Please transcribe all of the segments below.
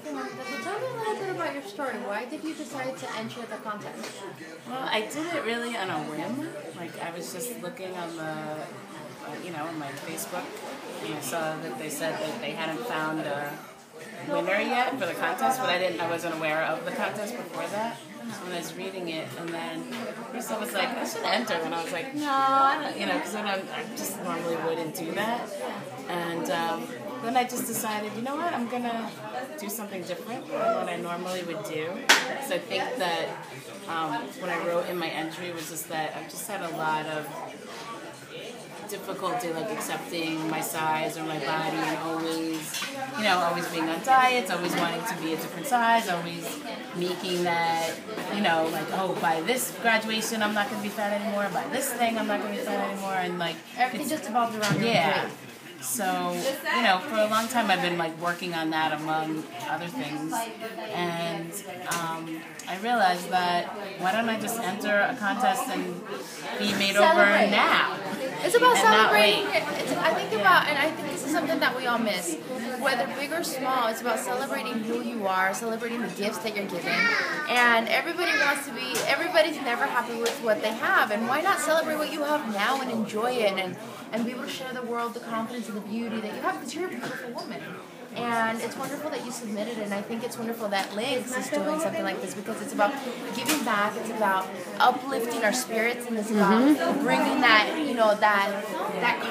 Tell me a little bit about your story. Why did you decide to enter the contest? Well, I did it really on a whim. Like, I was just looking on the, on my Facebook, and I saw that they said that they hadn't found a winner yet for the contest, but I wasn't aware of the contest before that. So when I was reading it, and then first I was like, I should enter, and I was like, no, I don't, because I just normally wouldn't do that. And then I just decided, you know what, I'm gonna do something different than what I normally would do. So I think that what I wrote in my entry was just that I've just had a lot of difficulty like accepting my size or my body, and always being on diets, always wanting to be a different size, always making that, like, oh, by this graduation I'm not going to be fat anymore, by this thing I'm not going to be fat anymore, and like everything just evolved around your weight. So, for a long time I've been like working on that among other things, and I realized that why don't I just enter a contest and be made over now? It's about celebrating. I think this is something that we all miss. Whether big or small, it's about celebrating who you are, celebrating the gifts that you're given. And everybody's never happy with what they have. And why not celebrate what you have now and enjoy it and be able to share the world the confidence and the beauty that you have, because you're a beautiful woman. And it's wonderful that you submitted, and I think it's wonderful that Lynx is doing something like this, because it's about giving back, it's about uplifting our spirits, and it's about bringing that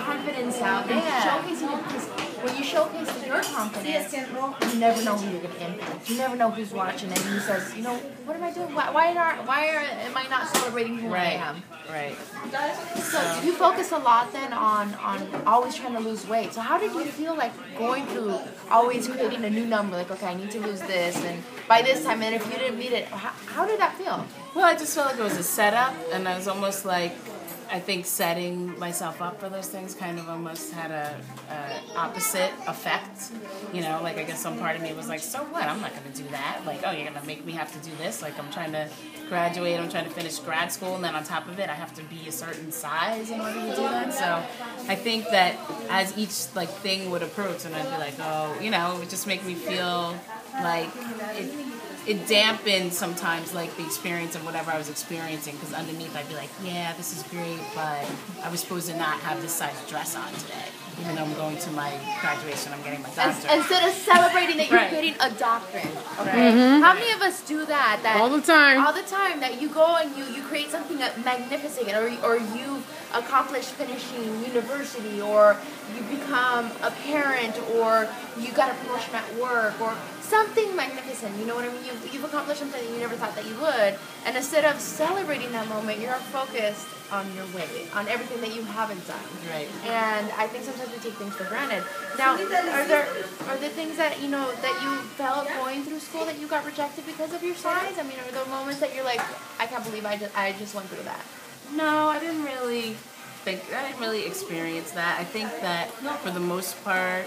confidence out and showcasing it, because when you showcase your confidence, you never know who you're going to influence. You never know who's watching and who says, what am I doing? Why am I not celebrating who I am? Right. So you focus a lot then on always trying to lose weight. So how did you feel like going through always creating a new number? Like, okay, I need to lose this, and by this time, and if you didn't meet it, how did that feel? Well, I just felt like it was a setup, and I was almost like, I think setting myself up for those things kind of almost had a opposite effect. Like, I guess some part of me was like, so what? I'm not going to do that. Like, oh, you're going to make me have to do this? Like, I'm trying to graduate, I'm trying to finish grad school, and then on top of it, I have to be a certain size in order to do that. So I think that as each, thing would approach, and I'd be like, oh, it would just make me feel like it dampened sometimes, the experience of whatever I was experiencing, because underneath I'd be like, yeah, this is great, but I was supposed to not have this size dress on today. Even though I'm going to my graduation, I'm getting my doctorate. Instead of celebrating that you're getting a doctorate, okay? How many of us do that? All the time. All the time, that you go and you create something magnificent, or you accomplish finishing university, or you become a parent, or you got a promotion at work, or something magnificent, you know what I mean? You've accomplished something that you never thought that you would, and instead of celebrating that moment, you're focused on your weight, on everything that you haven't done. Right. And I think sometimes we take things for granted. Now, are there things that that you felt going through school that you got rejected because of your size? I mean, are there moments that you're like, I can't believe I just went through that? No, I didn't really experience that. I think that for the most part,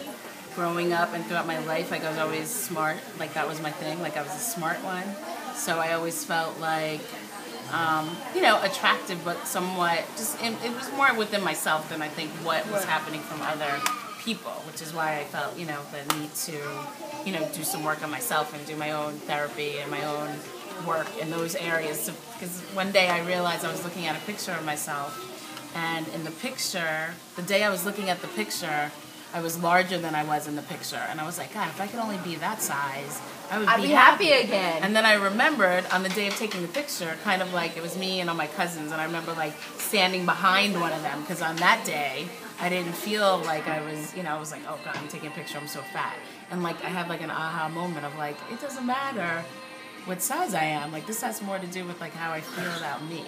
growing up and throughout my life, I was always smart. That was my thing. I was a smart one. So I always felt like, attractive, but somewhat it was more within myself than I think what was happening from other people, which is why I felt, the need to, do some work on myself and do my own therapy and my own work in those areas. Because one day I realized I was looking at a picture of myself, and in the picture, the day I was looking at the picture, I was larger than I was in the picture. And I was like, God, if I could only be that size, I'd be happy again. And then I remembered on the day of taking the picture, kind of like it was me and all my cousins, and I remember standing behind one of them, because on that day, I didn't feel like I was, I was like, oh God, I'm taking a picture, I'm so fat. And I had an aha moment of it doesn't matter what size I am. This has more to do with how I feel about me.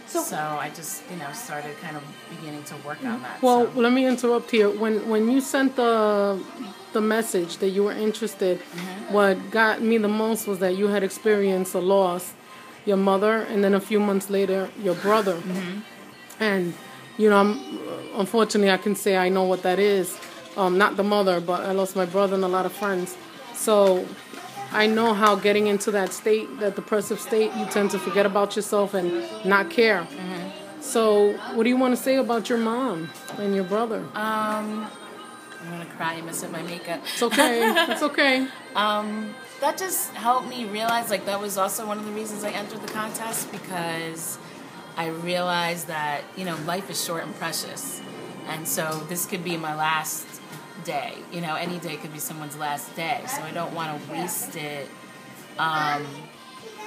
So I just, started kind of beginning to work on that. Well, let me interrupt here. When you sent the message that you were interested, what got me the most was that you had experienced a loss, your mother, and then a few months later, your brother. And, unfortunately, I can say I know what that is. Not the mother, but I lost my brother and a lot of friends. So I know how getting into that state, that depressive state, you tend to forget about yourself and not care. So what do you want to say about your mom and your brother? I'm gonna cry. I'm missing my makeup. It's okay. It's okay. That just helped me realize, like, that was also one of the reasons I entered the contest, because I realized that, you know, life is short and precious. And so this could be my last day. You know, any day could be someone's last day. So I don't want to waste it,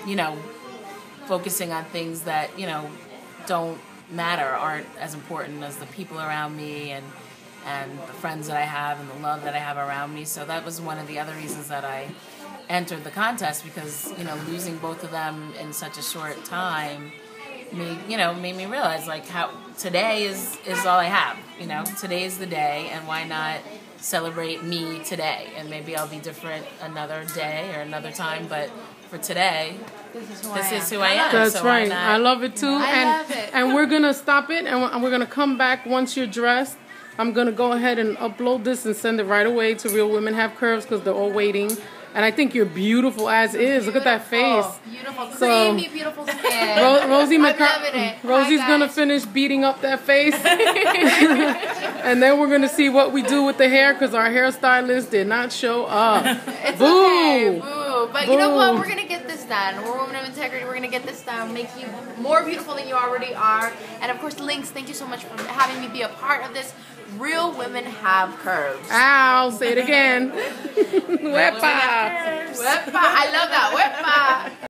you know, focusing on things that, you know, don't matter, aren't as important as the people around me and the friends that I have and the love that I have around me. So that was one of the other reasons that I entered the contest, because, you know, losing both of them in such a short time made me realize, like, how today is all I have. You know, today is the day, and why not celebrate me today? And maybe I'll be different another day or another time, but for today, this is who I am. That's so right. I love it too. Love it. And we're gonna stop it, and we're gonna come back once you're dressed. I'm gonna go ahead and upload this and send it right away to Real Women Have Curves, because they're all waiting. And I think you're beautiful as is. Look at that face. Beautiful, creamy, beautiful skin. Rosie I'm loving it. Rosie's Hi, gonna guys. finish beating up that face, and then we're gonna see what we do with the hair, because our hairstylist did not show up. It's Boo! okay, boo. But you know Boo. what? We're gonna get this done. We're women of integrity. We're gonna get this done. Make you more beautiful than you already are. And of course, Lynx, thank you so much for having me be a part of this. Real Women Have Curves. Ow! Say it again. Wepa. Wepa. I love that. Wepa.